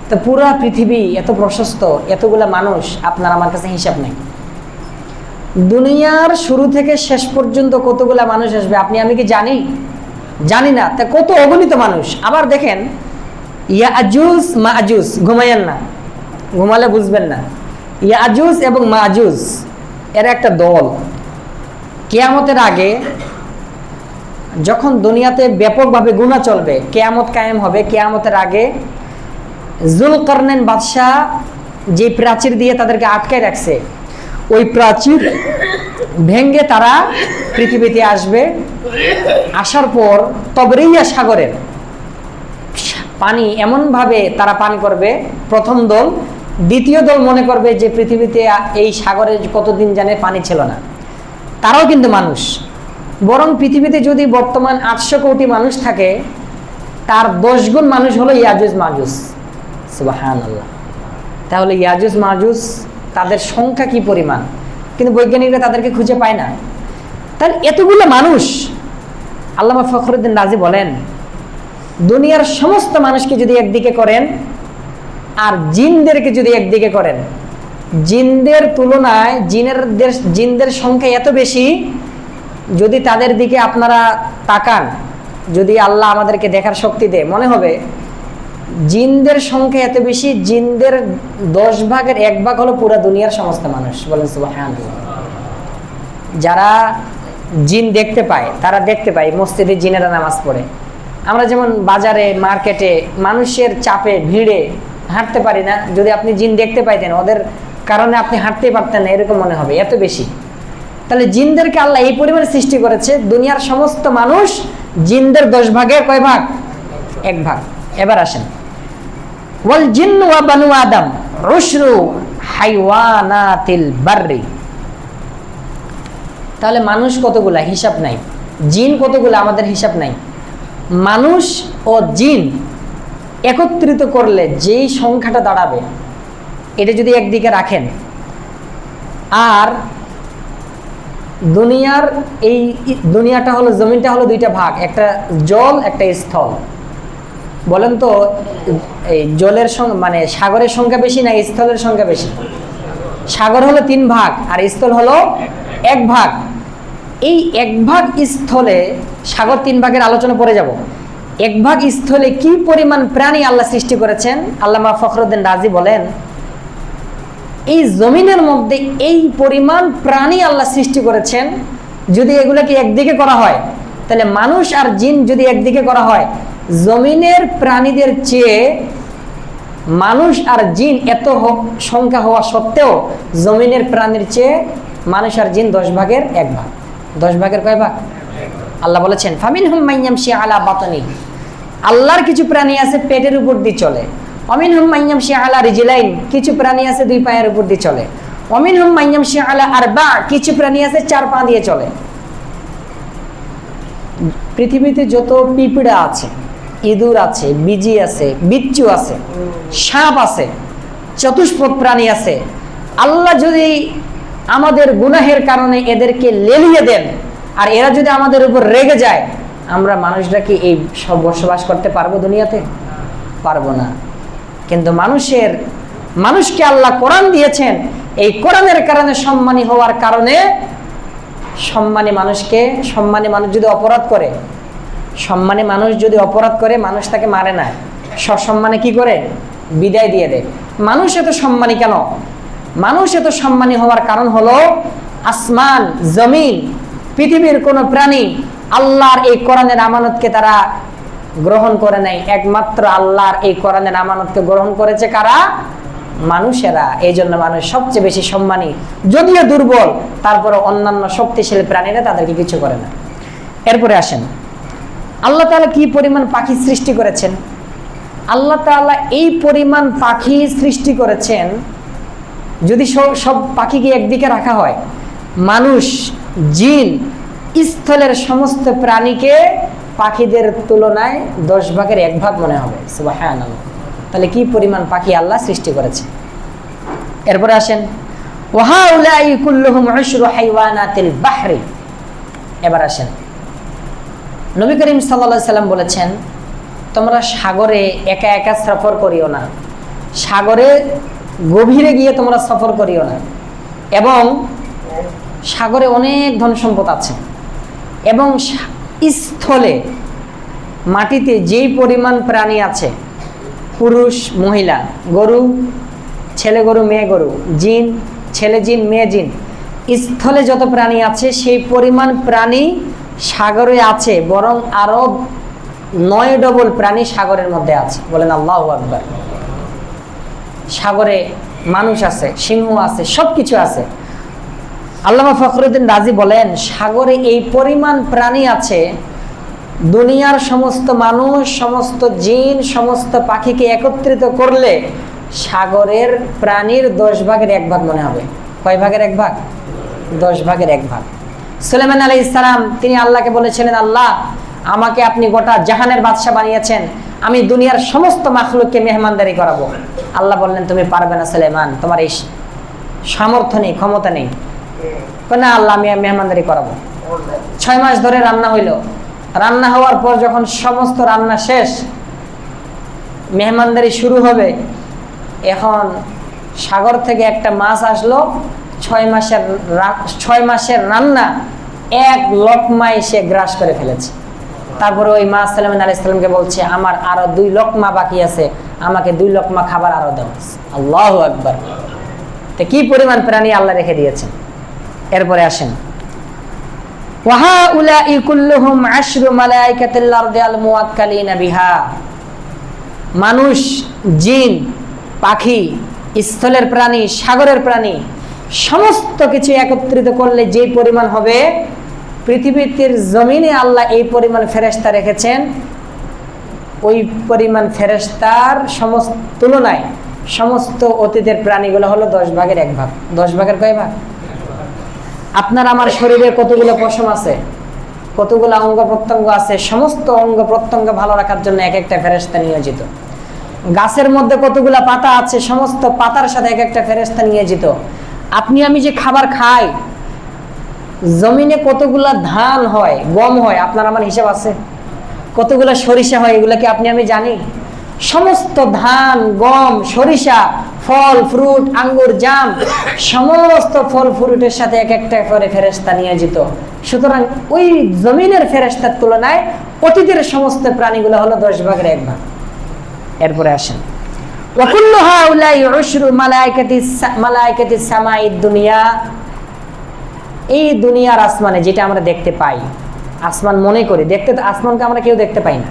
তো পুরো পৃথিবী এত প্রশস্ত, এতগুলা মানুষ, আপনার আমার কাছে হিসাব নেই। দুনিয়ার শুরু থেকে শেষ পর্যন্ত কতগুলা মানুষ আসবে আপনি আমি কি জানি না। তা কত অগণিত মানুষ। আবার দেখেন, ইয়াজুজ মাজুজ, ঘুমাইয়েন না, ঘুমালে বুঝবেন না। ইয়াজুজ এবং মাজুজ এর একটা দল। কিয়ামতের আগে যখন দুনিয়াতে ব্যাপকভাবে গুনাহ চলবে, কিয়ামত কায়েম হবে, কিয়ামতের আগে জুলকারনাইন বাদশাহ যে প্রাচীর দিয়ে তাদেরকে আটকায় রাখছে, ওই প্রাচীর ভেঙ্গে তারা পৃথিবীতে আসবে। আসার পর তবরিয়া সাগরের পানি এমনভাবে তারা পান করবে, প্রথম দল। দ্বিতীয় দল মনে করবে যে পৃথিবীতে এই সাগরে কতদিন জানে পানি ছিল না। তারাও কিন্তু মানুষ, বরং পৃথিবীতে যদি বর্তমান 800 কোটি মানুষ থাকে, তার 10 গুণ মানুষ হলো ইয়াজুজ মাজুজ। সুবহানাল্লাহ। তাহলে ইয়াজুজ মাজুজ তাদের সংখ্যা কি পরিমাণ, কিন্তু বৈজ্ঞানিকরা তাদেরকে খুঁজে পায় না। তাহলে এতগুলো মানুষ, আল্লামা ফখরুদ্দিন রাজি বলেন, দুনিয়ার সমস্ত মানুষকে যদি একদিকে করেন আর জিনদেরকে যদি একদিকে করেন, জিনদের তুলনায় জিনদের সংখ্যা এত বেশি, যদি তাদের দিকে আপনারা তাকান, যদি আল্লাহ আমাদেরকে দেখার শক্তি দেয়, মনে হবে জিনদের সংখ্যা এত বেশি, জিনদের 10 ভাগের 1 ভাগ হলো পুরো দুনিয়ার সমস্ত মানুষ। বলেন সুবহানাল্লাহ। যারা জিন দেখতে পায়, তারা দেখতে পায় মসজিদে জিনেরা নামাজ পড়ে। আমরা যেমন বাজারে মার্কেটে মানুষের চাপে ভিড়ে হাঁটতে পারি না, যদি আপনি জিন দেখতে পাইতেন, ওদের কারণে আপনি হাঁটতেই পারতেন না, এরকম মনে হবে, এত বেশি। তাহলে জিনদেরকে আল্লাহ এই পরিমাণে সৃষ্টি করেছে, দুনিয়ার সমস্ত মানুষ জিনদের 10 ভাগের কয় ভাগ? 1 ভাগ। এবার আসেন, ওয়াল জিন্নু ওয়া বানু আদম উশরু হাইওয়ানাতিল বাররি। তাহলে মানুষ কতগুলা, হিসাব নাই। জিন কতগুলা, আমাদের হিসাব নাই। মানুষ ও জিন একত্রিত করলে যেই সংখ্যাটা দাঁড়াবে, এটা যদি একদিকে রাখেন, আর দুনিয়ার এই দুনিয়াটা হলো, জমিনটা হলো 2টা ভাগ, একটা জল একটা স্থল। বলেন তো এই জলের মানে সাগরের সংখ্যা বেশি না স্থলের সংখ্যা বেশি? সাগর হলো 3 ভাগ আর স্থল হলো 1 ভাগ। এই 1 ভাগ স্থলে, সাগর 3 ভাগের আলোচনা পরে যাব, 1 ভাগ স্থলে কি পরিমাণ প্রাণী আল্লাহ সৃষ্টি করেছেন। আল্লামা ফখরুদ্দিন রাজি বলেন, এই জমিনের মধ্যে এই পরিমাণ প্রাণী আল্লাহ সৃষ্টি করেছেন, যদি এগুলোকে একদিকে করা হয়, তাহলে মানুষ আর জিন যদি একদিকে করা হয়, জমিনের প্রাণীদের চেয়ে মানুষ আর জিন এত সংখ্যা হওয়া সত্ত্বেও জমিনের প্রাণীর চেয়ে মানুষ আর জিন 10 ভাগের 1 ভাগ। 10 ভাগের কয় ভাগ? আল্লাহ বলেছেন ফামিনহুম মাইয়ামশি আলা বাতনি। আল্লাহর কিছু প্রাণী আছে পেটের উপর দিয়ে চলে। অমিনহুম মাইয়ামশি আলা রিজলাইন, কিছু প্রাণী আছে 2 পায়ের উপর দিয়ে চলে। অমিনহুম মাইয়ামশি আলা আরবা, কিছু প্রাণী আছে 4 পা দিয়ে চলে। পৃথিবীতে যত পিঁপড়া আছে, ইঁদুর আছে, বিজি আছে, বিচ্ছু আছে, সাপ আছে, চতুষ্পদ প্রাণী আছে, আল্লাহ যদি আমাদের গুনাহের কারণে এদেরকে লেলিয়ে দেন আর এরা যদি আমাদের উপর রেগে যায়, আমরা মানুষরা কি এই সব বসবাস করতে পারবো দুনিয়াতে? পারবো না। কিন্তু মানুষকে আল্লাহ কোরআন দিয়েছেন, এই কোরআনের কারণে সম্মানী হওয়ার কারণে সম্মানী মানুষ যদি অপরাধ করে, মানুষ তাকে মারে না, সসম্মানে কি করে? বিদায় দিয়ে দেয়। মানুষ এত সম্মানী কেন? মানুষ এত সম্মানী হওয়ার কারণ হলো, আসমান জমিন পৃথিবীর কোন প্রাণী আল্লাহর এই কোরআনের আমানতকে তারা গ্রহণ করে নাই। একমাত্র আল্লাহর এই কোরআনের আমানতকে গ্রহণ করেছে কারা? মানুষেরা। এই জন্য মানুষ সবচেয়ে বেশি সম্মানী, যদিও দুর্বল, তারপরে অন্যান্য শক্তিশালী প্রাণীরা তাদেরকে কিছু করে না। এরপরে আসেন, আল্লাহ তাআলা কি পরিমাণ পাখি সৃষ্টি করেছেন। আল্লাহ তাআলা এই পরিমাণ পাখি সৃষ্টি করেছেন, যদি সব পাখিকে একদিকে রাখা হয়, মানুষ, জিন, স্থলের সমস্ত প্রাণীকে পাখিদের তুলনায় 10 ভাগের 1 ভাগ মনে হবে। সুবহানাল্লাহ। তাহলে কি পরিমাণ পাখি আল্লাহ সৃষ্টি করেছে। এরপরে আসেন, ওয়াহাউলাই কুল্লুহুম উশরু হাইওয়ানাতিল বাহরি। এবার আসেন, নবী করিম সাল্লাল্লাহু আলাইহি সাল্লাম বলেছেন, তোমরা সাগরে একা একা সফর করিও না, সাগরে গভীরে গিয়ে তোমরা সফর করিও না। এবং সাগরে অনেক ধন সম্পদ আছে, এবং স্থলে মাটিতে যেই পরিমাণ প্রাণী আছে, পুরুষ মহিলা, গরু, ছেলে গরু মেয়ে গরু, জিন, ছেলে জিন মেয়ে জিন, স্থলে যত প্রাণী আছে সেই পরিমাণ প্রাণী সাগরে আছে, বরং আরো 9 ডবল প্রাণী সাগরের মধ্যে আছে। বলেন আল্লাহু আকবার। সাগরে মানুষ আছে, সিংহ আছে, সবকিছু আছে। আল্লামা ফখরুদ্দিন রাজি বলেন, সাগরে এই পরিমাণ প্রাণী আছে, দুনিয়ার সমস্ত মানুষ, সমস্ত জিন, সমস্ত পাখিকে একত্রিত করলে সাগরের প্রাণীর 10 ভাগের 1 ভাগ মনে হবে। কয় ভাগের 1 ভাগ? 10 ভাগের 1 ভাগ। সুলাইমান আলাইহিস সালাম তিনি আল্লাহকে বলেছিলেন, আল্লাহ আমাকে আপনি গোটা জাহানের বাদশা বানিয়েছেন, আমি দুনিয়ার সমস্ত মাখলুককে মেহমানদারি করাবো। আল্লাহ বললেন, তুমি পারবে না সুলাইমান, তোমার এই সামর্থ্য নেই, ক্ষমতা নেই। না আল্লাহ, আমি মেহমানদারি করাবো। 6 মাস ধরে রান্না হইল। রান্না হওয়ার পর যখন সমস্ত রান্না শেষ, মেহমানদারি শুরু হবে, এখন সাগর থেকে একটা মাছ আসলো, 6 মাসের রান্না 1 লোকমায় সে গ্রাস করে ফেলেছে। তারপরে ওই মাছ সুলাইমান আলাইহিস সালামকে বলছে, আমার আরো 2 লোকমা বাকি আছে, আমাকে 2 লোকমা খাবার আরো দাও। আল্লাহু আকবার। তো কি পরিমাণ প্রাণী আল্লাহ রেখে দিয়েছেন। এরপরে আসেন, ওয়াহাউলাই কুল্লুহুম আশরু মালাইকাতিল আরদি আল মুওয়াক্কালিনা বিহা। মানুষ, জিন, পাখি, স্থলের প্রাণী, সাগরের প্রাণী সমস্ত কিছু একত্রিত করলে যে পরিমাণ হবে, পৃথিবীর জমিনে আল্লাহ এই পরিমাণ ফেরেশতা রেখেছেন, ওই পরিমাণ ফেরেশতার সমস্ত তুলনায় সমস্ত অতীতের প্রাণীগুলো হলো 10 ভাগের 1 ভাগ। 10 ভাগের কয় ভাগ? আপনার আমার শরীরে কতগুলো পশম আছে, কতগুলো অঙ্গ প্রত্যঙ্গ আছে, সমস্ত অঙ্গ প্রত্যঙ্গ ভালো রাখার জন্য এক একটা ফেরেশতা নিয়োজিত। গাছের মধ্যে কতগুলো পাতা আছে, সমস্ত পাতার সাথে এক একটা ফেরেশতা নিয়োজিত। আপনি আমি যে খাবার খাই, জমিনে কতগুলা ধান হয়, গম হয়, আপনার আমার হিসাব আছে? কতগুলা সরিষা হয়, এগুলা কি আপনি আমি জানি? সমস্ত ধান, গম, সরিষা, ফল, ফ্রুট, আঙ্গুর, জাম, সমস্ত ফল ফ্রুটের সাথে এক একটা করে ফেরেশতা নিয়োজিত। সুতরাং ওই জমিনের ফেরেশতার তুলনায় অতীতের সমস্ত প্রাণীগুলো হলো 10 ভাগের 1 ভাগ। এরপরে আসেন, ওয়াকুল্লু হাউলাই উশরু মালাইকাতিস সামাইদ দুনিয়া। এই দুনিয়ার আসমানে যেটা আমরা দেখতে পাই, আসমান মনে করি দেখতে, তো আসমানকে আমরা কেউ দেখতে পাই না।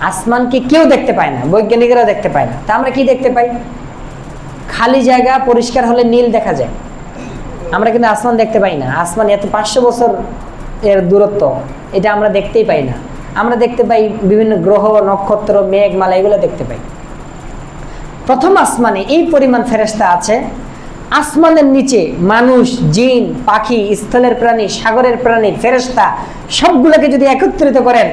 আসমানকে কেউ দেখতে পায় না, বৈজ্ঞানিকরা দেখতে পায় না। তা আমরা কি দেখতে পাই? খালি জায়গা পরিষ্কার হলে নীল দেখা যায়, আমরা কিন্তু আসমান দেখতে পাই না। আসমান এত 500 বছর এর দূরত্ব, এটা আমরা দেখতেই পাই না। আমরা দেখতে পাই বিভিন্ন গ্রহ, নক্ষত্র, মেঘমালা, এগুলো দেখতে পাই। প্রথম আসমানে এই পরিমাণ ফেরেশতা আছে। আসমানের নিচে মানুষ, জিন, পাখি, স্থলের প্রাণী, সাগরের প্রাণী, ফেরেশতা সবগুলোকে যদি একত্রিত করেন,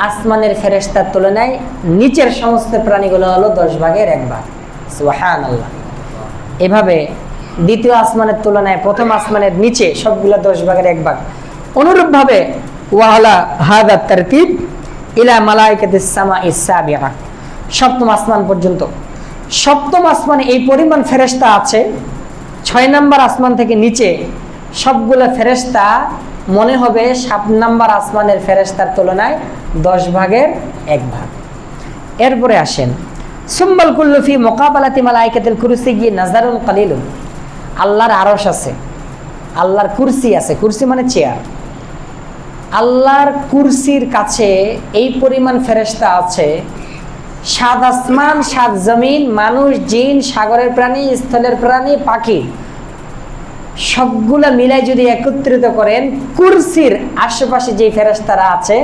আসমানের ফেরেশতার তুলনায় নিচের সমস্ত প্রাণীগুলো হলো 10 ভাগের 1 ভাগ। সুবহানাল্লাহ। এভাবে দ্বিতীয় আসমানের তুলনায় প্রথম আসমানের নিচে সবগুলো 10 ভাগের 1 ভাগ। অনুরূপভাবে ওয়ালা হাদা তারতিব ইলা মালাইকাতিস সামাইস সাবিআ, সপ্তম আসমান পর্যন্ত। সপ্তম আসমানে এই পরিমাণ ফেরেশতা আছে, 6 নম্বর আসমান থেকে নিচে সবগুলো ফেরেশতা মনে হবে 7 নম্বর আসমানের ফেরেশতার তুলনায় 10 ভাগের 1 ভাগ। এরপরে আসেন, সুম্মাল কুল্লু ফি মুকাবালাতি মালাইকাতিল কুরসিয়্যি নাজারুন কালিলুন। আল্লাহর আরশ আছে, আল্লাহর কুরসি আছে, কুরসি মানে চেয়ার। আল্লাহর কুরসির কাছে এই পরিমাণ ফেরেশতা আছে, 7 আসমান, 7 জমিন, মানুষ, জিন, সাগরের প্রাণী, স্থলের প্রাণী, পাখি সবগুলা মিলাই যদি একত্রিত করেন, কুরসির আশেপাশে যে ফেরেশতারা আছে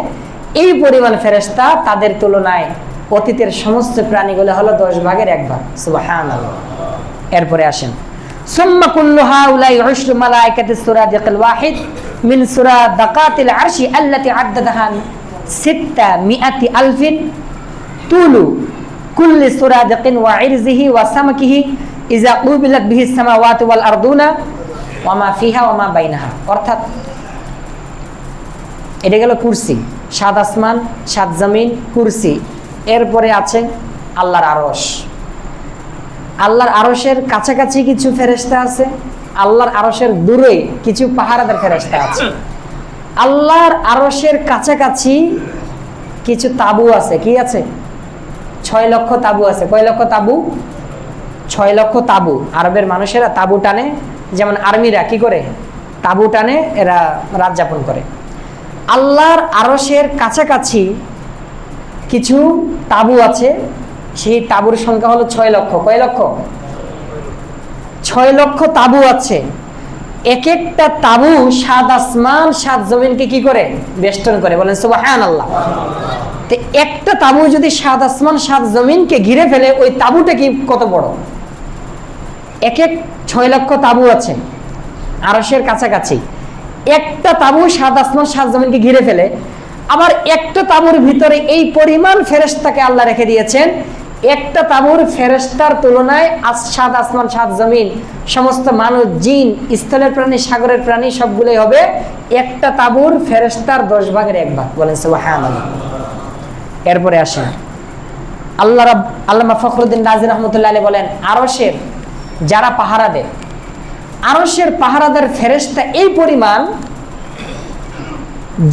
এই পরিমাণ ফেরেশতা, তাদের তুলনায় অতীতের সমস্ত প্রাণীগুলো হলো 10 ভাগের 1 ভাগ। সুবহানাল্লাহ। এরপরে আসেন, সুম্মা কুল্লু হাউলাই উশরু মালাইকাতিস সুরাদিকিল ওয়াহিদ মিন সুরাদাকাতিল আরশি আল্লাতী আদ্দাদাহা 600 আলফিন তুলু কুল্লি সুরাদিকিন ওয়া ইরজিহি ওয়া সামাকিহি ইযা কুবিলাত বিহিস সামাওয়াতু ওয়াল আরদুনা ওয়া মা ফিহা ওয়া মা বাইনাহা। অর্থাৎ এটা গেল কুরসি, 7 আসমান, 7 জমিন, কুরসি। এরপরে আছে আল্লাহর আরশ। আল্লাহর আরশের কাছাকাছি কিছু ফেরেশতা আছে, আল্লাহর আরশের দূরে কিছু পাহারাদার ফেরেশতা আছে। আল্লাহর আরশের কাছাকাছি কিছু তাবু আছে। কি আছে? 6 লক্ষ তাবু আছে। কয় লক্ষ তাবু? 6 লক্ষ তাবু। আরবের মানুষেরা তাবু টানে, যেমন আর্মিরা কি করে? তাবু টানে, এরা রাত যাপন করে। আল্লাহর আরশের কাছাকাছি কিছু তাবু আছে, সেই তাবুর সংখ্যা হলো 6 লক্ষ। কয় লক্ষ? 6 লক্ষ তাবু আছে। এক একটা তাবু 7 আসমান 7 জমিনকে কি করে? বেষ্টন করে। বলেন সুবহানাল্লাহ। তো একটা তাবু যদি 7 আসমান 7 জমিনকে ঘিরে ফেলে, ওই তাবুটা কি কত বড়? এক 6 লক্ষ তাবু আছে আরশের কাছাকাছি। একটা তাবু 7 আসমান 7 জমিনকে ঘিরে ফেলে, আবার একটা তাবুর ভিতরে এই পরিমাণ ফেরেশতাকে আল্লাহ রেখে দিয়েছেন। একটা তাবুর ফেরেশতার তুলনায় 7 আসমান 7 জমিন, সমস্ত মানুষ, জিন, স্থলের প্রাণী, সাগরের প্রাণী সবগুলোই হবে একটা তাবুর ফেরেশতার 10 ভাগের 1 ভাগ। বলেন সুবহানাল্লাহ। এরপরে আসেন আল্লামা ফখরুদ্দিন রাজি রহমতুল্লাহ আলাইহি বলেন, আরশের যারা পাহারা দেয়, আরশের পাহারাদার ফেরেশতা এই পরিমাণ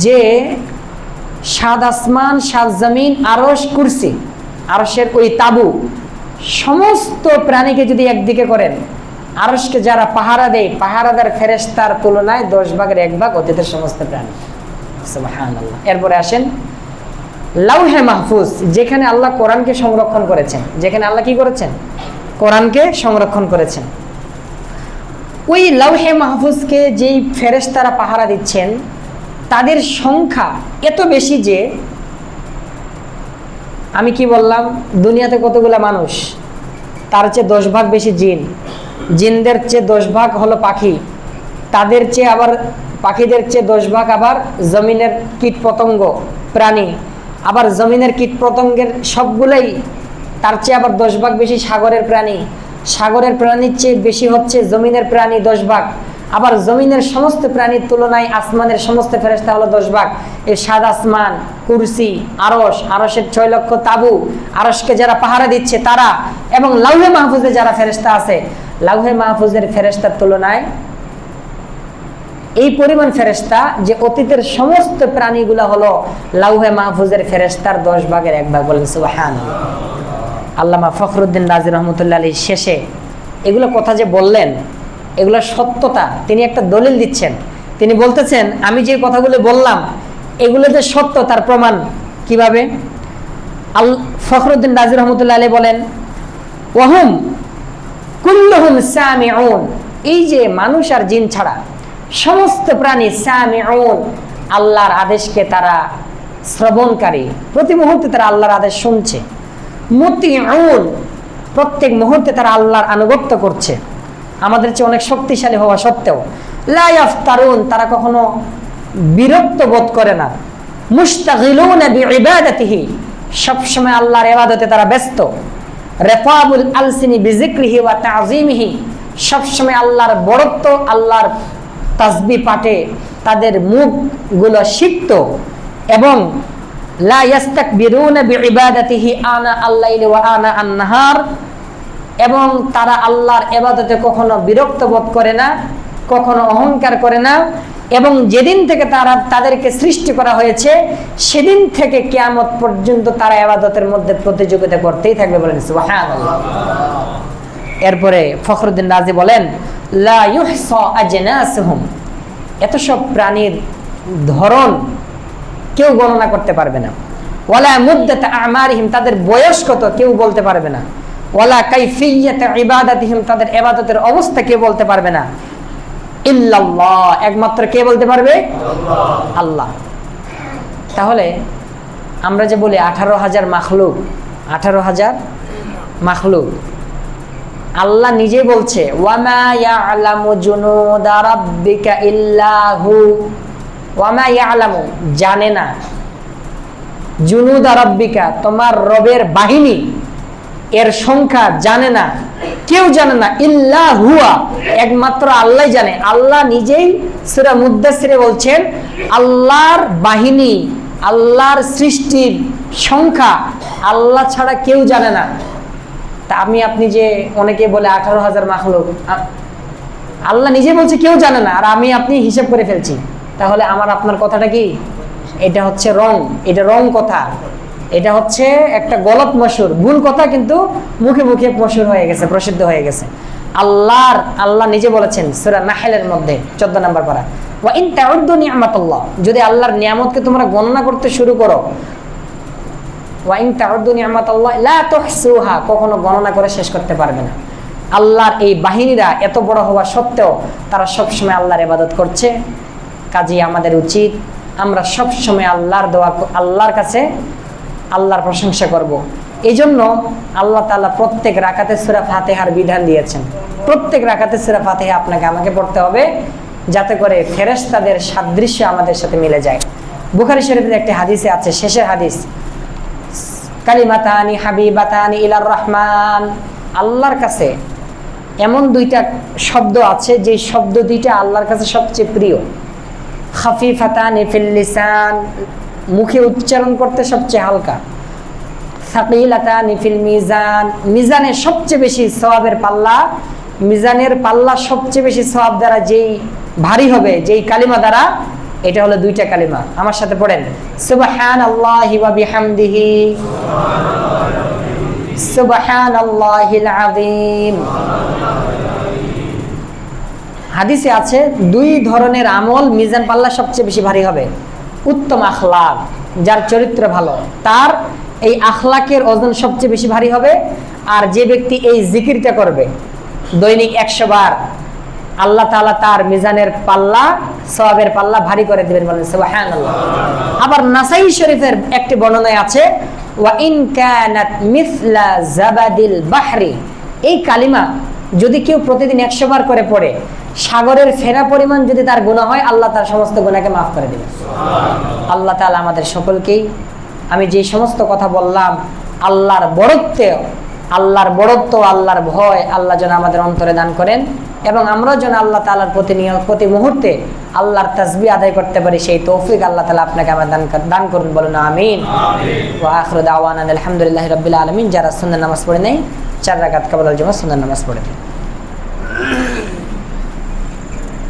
যে 7 আসমান 7 জমিন, আরশ, কুরসি, আরশের ওই তাবু, সমস্ত প্রাণীকে যদি একদিকে করেন, আরশকে যারা পাহারা দেয়, পাহারাদার ফেরেশতার তুলনায় 10 ভাগের 1 ভাগ অতীতের সমস্ত প্রাণী। সুবহানাল্লাহ। এরপরে আসেন লাউহে মাহফুজ, যেখানে আল্লাহ কোরআনকে সংরক্ষণ করেছেন, যেখানে আল্লাহ কি করেছেন? কোরআনকে সংরক্ষণ করেছেন। ওই লাউহে মাহফুজকে যেই ফেরেশতারা পাহারা দিচ্ছেন, তাদের সংখ্যা এত বেশি যে, আমি কি বললাম, দুনিয়াতে কতগুলা মানুষ, তার চেয়ে 10 ভাগ বেশি জিন, জিনদের চেয়ে 10 ভাগ হলো পাখি, তাদের চেয়ে আবার পাখিদের চেয়ে 10 ভাগ আবার জমিনের কীট পতঙ্গ প্রাণী, আবার জমিনের কীট পতঙ্গের সবগুলাই, তার চেয়ে আবার 10 ভাগ বেশি সাগরের প্রাণী, সাগরের প্রাণীর চেয়ে বেশি হচ্ছে জমিনের প্রাণী 10 ভাগ, আবার জমিনের সমস্ত প্রাণীর তুলনায় আসমানের সমস্ত ফেরেশতা হলো 10 ভাগ। এই 7 আসমান, কুরসি, আরশ, আরশের 6 লক্ষ তাবু, আরশকে যারা পাহারা দিচ্ছে তারা, এবং লাউহে মাহফুজে যারা ফেরেশতা আছে, লাউহে মাহফুজের ফেরেশতার তুলনায় এই পরিমাণ ফেরেশতা যে অতীতের সমস্ত প্রাণীগুলো হলো লাউহে মাহফুজের ফেরেশতার 10 ভাগের 1 ভাগ। বলেন সুবহানাল্লাহ। আল্লামা ফখরুদ্দিন রাজি রহমতুল্লাহ আলাইহি শেষে এগুলো কথা যে বললেন, এগুলো সত্যতা তিনি একটা দলিল দিচ্ছেন। তিনি বলতেছেন, আমি যে কথাগুলো বললাম এগুলো যে সত্য তার প্রমাণ কিভাবে? ফখরুদ্দিন রাজি রহমতুল্লাহ আলাইহি বলেন, ওয়াহুম কুল্লুহুম সামিউন, এই যে মানুষ আর জিন ছাড়া সমস্ত প্রাণী সামিউন, আল্লাহর আদেশকে তারা শ্রবণকারী, প্রতি মুহূর্তে তারা আল্লাহর আদেশ শুনছে। মুতিউন, প্রত্যেক মুহূর্তে তারা আল্লাহর আনুগত্য করছে, আমাদের চেয়ে অনেক শক্তিশালী হওয়া সত্ত্বেও। লা ইয়াফতারুন, তারা কখনো বিরক্ত বোধ করে না। মুশতাগিলুনা বিইবাদাতিহি, সবসময় আল্লাহর ইবাদতে তারা ব্যস্ত। রিকাবুল আলসিনি বিযিকরিহি ওয়া তাযীমিহি, সবসময় আল্লাহর বড়ত্ব, আল্লাহর তাসবিহ পাঠে তাদের মুখগুলো সিক্ত। এবং লা ইস্তাকবিরুনা বিইবাদাতিহি আনা আল-লাইলি ওয়া আনা আন-নাহার, এবং তারা আল্লাহর ইবাদতে কখনো বিরক্ত বোধ করে না, কখনো অহংকার করে না। এবং যেদিন থেকে তাদেরকে সৃষ্টি করা হয়েছে সেদিন থেকে কিয়ামত পর্যন্ত তারা ইবাদতের মধ্যে প্রতিযোগিতা করতেই থাকবে। বলেন সুবহানাল্লাহ। এরপরে ফখরুদ্দিন রাজি বলেন, লা ইউহসা আজনাসুহুম, এত সব প্রাণীর ধরন কেউ গণনা করতে পারবে না। ওয়ালা মুদ্দাত আমারিহিম, তাদের বয়স কত কেউ বলতে পারবে না। ওয়ালা কাইফিয়াত ইবাদাতিহিম, তাদের ইবাদতের অবস্থা কেউ বলতে পারবে না। ইল্লাল্লাহ, একমাত্র কে বলতে পারবে? আল্লাহ। তাহলে আমরা যে বলি 18,000 মাখলুক, 18,000 মাখলুক, আল্লাহ নিজে বলছে ওয়ামা ইয়ালামু জুনুদা রাব্বিকা ইল্লাহু, ওয়ামা ইয়ালামু, জানে না, জুনুদা রাব্বিকা, তোমার রবের বাহিনী এর সংখ্যা জানে না, কেউ জানে না, ইল্লা হুয়া, একমাত্র আল্লাহ জানে। আল্লাহ নিজেই সূরা মুদ্দাসসিরে বলছেন আল্লাহর বাহিনী, আল্লাহর সৃষ্টির সংখ্যা আল্লাহ ছাড়া কেউ জানে না। তা আপনি যে অনেকে বলে 18,000 মাখলুক, আল্লাহ নিজে বলছে কেউ জানে না, আর আপনি হিসাব করে ফেলছি, তাহলে আমার আপনার কথাটা কি? এটা হচ্ছে রং, এটা রং কথা, এটা হচ্ছে একটা গলত মশহুর, ভুল কথা, কিন্তু মুখে মুখে মশহুর হয়ে গেছে, প্রসিদ্ধ হয়ে গেছে। আল্লাহ নিজে বলেছেন সূরা নাহলের মধ্যে 14 নম্বর পারা, ওয়া ইন তাউদ্দু নি'মাতাল্লাহ, যদি আল্লাহর নিয়ামতকে তোমরা গণনা করতে শুরু করো, ওয়া ইন তাউদ্দু নি'মাতাল্লাহ লা তুহসুহা, কখনো গণনা করে শেষ করতে পারবে না। আল্লাহর এই বাহিনীরা এত বড় হওয়া সত্ত্বেও তারা সবসময় আল্লাহর ইবাদত করছে। কাজেই আমাদের উচিত আমরা সবসময় আল্লাহর কাছে আল্লাহর প্রশংসা করব। এই জন্য আল্লাহ তাআলা প্রত্যেক রাকাতে সূরা ফাতিহার বিধান দিয়েছেন। প্রত্যেক রাকাতে সূরা ফাতিহা আপনাকে আমাকে পড়তে হবে, যাতে করে ফেরেশতাদের সাদৃশ্য আমাদের সাথে মিলে যায়। বুখারী শরীফের একটি হাদিসে আছে, শেষের হাদিস, কালিমাতানি হাবিবাতানি ইলার রহমান, আল্লাহর কাছে এমন দুইটা শব্দ আছে যে শব্দ দুইটা আল্লাহর কাছে সবচেয়ে প্রিয়। খাফিফাতানি ফিল লিসান, মুখে উচ্চারণ করতে সবচেয়ে হালকা। সাকিলাতানি ফিল মিজান, মিজানের সবচেয়ে বেশি সওয়াবের পাল্লা, মিজানের পাল্লা সবচেয়ে বেশি সওয়াব দ্বারা যেই ভারী হবে, যেই কালিমা দ্বারা, এটা হলো দুইটা কালিমা। আমার সাথে পড়েন, সুবহানাল্লাহি ওয়া বিহামদিহি, সুবহানাল্লাহিল আযীম। হাদিসে আছে দুই ধরনের আমল মিজান পাল্লা সবচেয়ে বেশি ভারী হবে। উত্তম আখলাক, যার চরিত্র ভালো, তার এই আখলাকের ওজন সবচেয়ে বেশি ভারী হবে। আর যে ব্যক্তি এই জিকিরটা করবে দৈনিক 100 বার, আল্লাহ তাআলা তার মিজানের পাল্লা, সওয়াবের পাল্লা ভারী করে দিবেন, বলেন সুবহানাল্লাহ। আবার নাসাই শরীফের একটি বর্ণনায় আছে, ওয়া ইন কানাত মিসলা জাবাদিল বাহরি, এই কালিমা যদি কেউ প্রতিদিন 100 বার করে পড়ে, সাগরের ফেনা পরিমাণ যদি তার গুনাহ হয়, আল্লাহ তার সমস্ত গুনাহকে মাফ করে দিবেন। আল্লাহ তাআলা আমাদের সকলকেই, আমি যে সমস্ত কথা বললাম, আল্লাহর বড়ত্ব, আল্লাহর ভয় আল্লাহ যেন আমাদের অন্তরে দান করেন, এবং আমরা যেন আল্লাহ তাআলার প্রতি মুহূর্তে আল্লাহর তাসবিহ আদায় করতে পারি, সেই তৌফিক আল্লাহ তাআলা আপনাকে আমার দান করুন, বলুন আমিন। ওয়া আখিরু দাওয়ানা আলহামদুলিল্লাহি রাব্বিল আলামিন। যারা সুন্নাহ নামাজ পড়ে নেই, 4 রাকাত কাবলাল জুমা সুন্নাহ নামাজ পড়ে নেই।